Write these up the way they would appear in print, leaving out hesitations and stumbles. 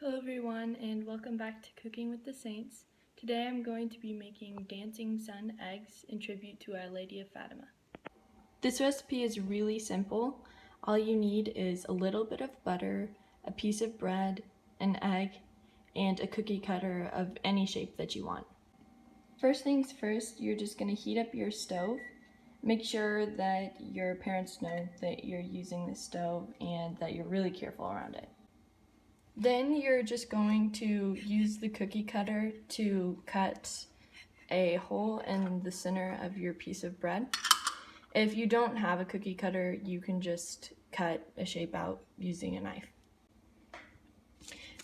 Hello everyone, and welcome back to Cooking with the Saints. Today I'm going to be making dancing sun eggs in tribute to Our Lady of Fatima. This recipe is really simple. All you need is a little bit of butter, a piece of bread, an egg, and a cookie cutter of any shape that you want. First things first, you're just going to heat up your stove. Make sure that your parents know that you're using this stove and that you're really careful around it. Then you're just going to use the cookie cutter to cut a hole in the center of your piece of bread. If you don't have a cookie cutter, you can just cut a shape out using a knife.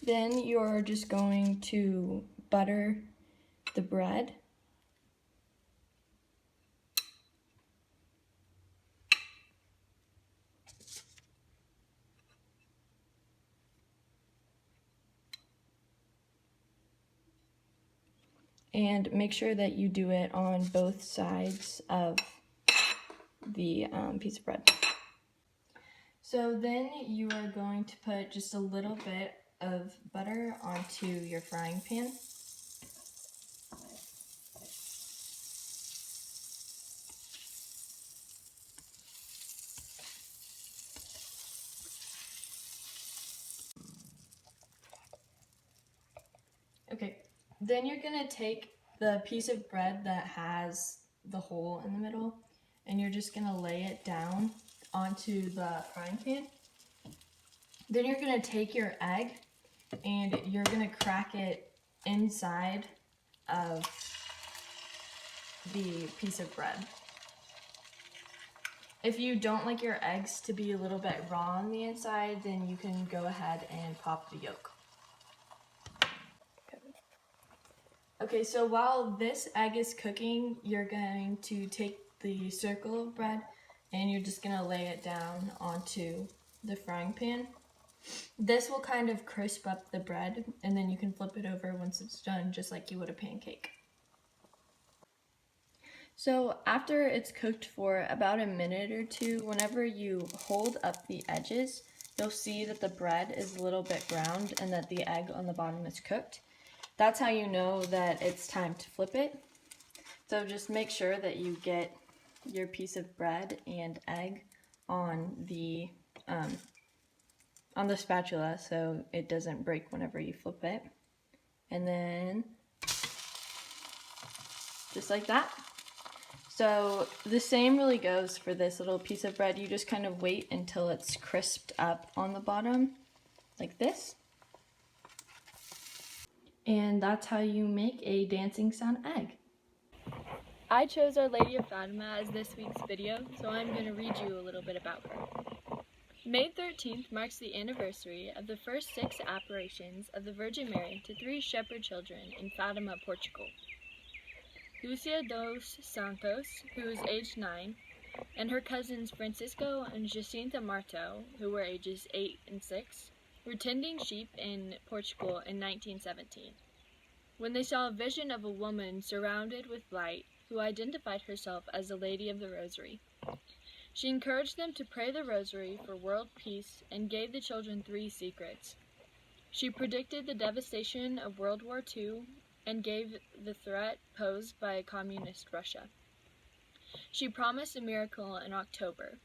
Then you're just going to butter the bread. And make sure that you do it on both sides of the piece of bread. So then you are going to put just a little bit of butter onto your frying pan. Okay, then you're gonna take the piece of bread that has the hole in the middle and you're just gonna lay it down onto the frying pan. Then you're gonna take your egg and you're gonna crack it inside of the piece of bread. If you don't like your eggs to be a little bit raw on the inside, then you can go ahead and pop the yolk. Okay, so while this egg is cooking, you're going to take the circle of bread and you're just gonna lay it down onto the frying pan. This will kind of crisp up the bread and then you can flip it over once it's done, just like you would a pancake. So after it's cooked for about a minute or two, whenever you hold up the edges, you'll see that the bread is a little bit browned and that the egg on the bottom is cooked. That's how you know that it's time to flip it. So just make sure that you get your piece of bread and egg on the spatula so it doesn't break whenever you flip it. And then just like that. So the same really goes for this little piece of bread. You just kind of wait until it's crisped up on the bottom like this. And that's how you make a dancing sun egg. I chose Our Lady of Fatima as this week's video, so I'm going to read you a little bit about her. May 13th marks the anniversary of the first 6 apparitions of the Virgin Mary to 3 shepherd children in Fatima, Portugal. Lucia dos Santos, who was aged 9, and her cousins Francisco and Jacinta Marto, who were ages 8 and 6, were tending sheep in Portugal in 1917, when they saw a vision of a woman surrounded with light who identified herself as the Lady of the Rosary. She encouraged them to pray the Rosary for world peace and gave the children 3 secrets. She predicted the devastation of World War II and gave the threat posed by communist Russia. She promised a miracle in October.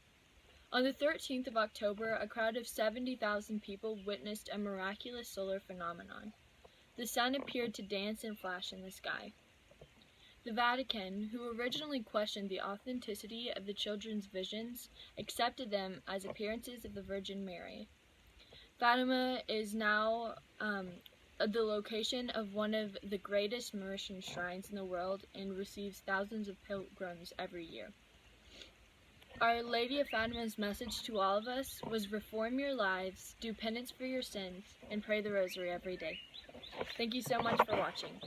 On the 13th of October, a crowd of 70,000 people witnessed a miraculous solar phenomenon. The sun appeared to dance and flash in the sky. The Vatican, who originally questioned the authenticity of the children's visions, accepted them as appearances of the Virgin Mary. Fatima is now the location of one of the greatest Mauritian shrines in the world and receives thousands of pilgrims every year. Our Lady of Fatima's message to all of us was reform your lives, do penance for your sins, and pray the Rosary every day. Thank you so much for watching.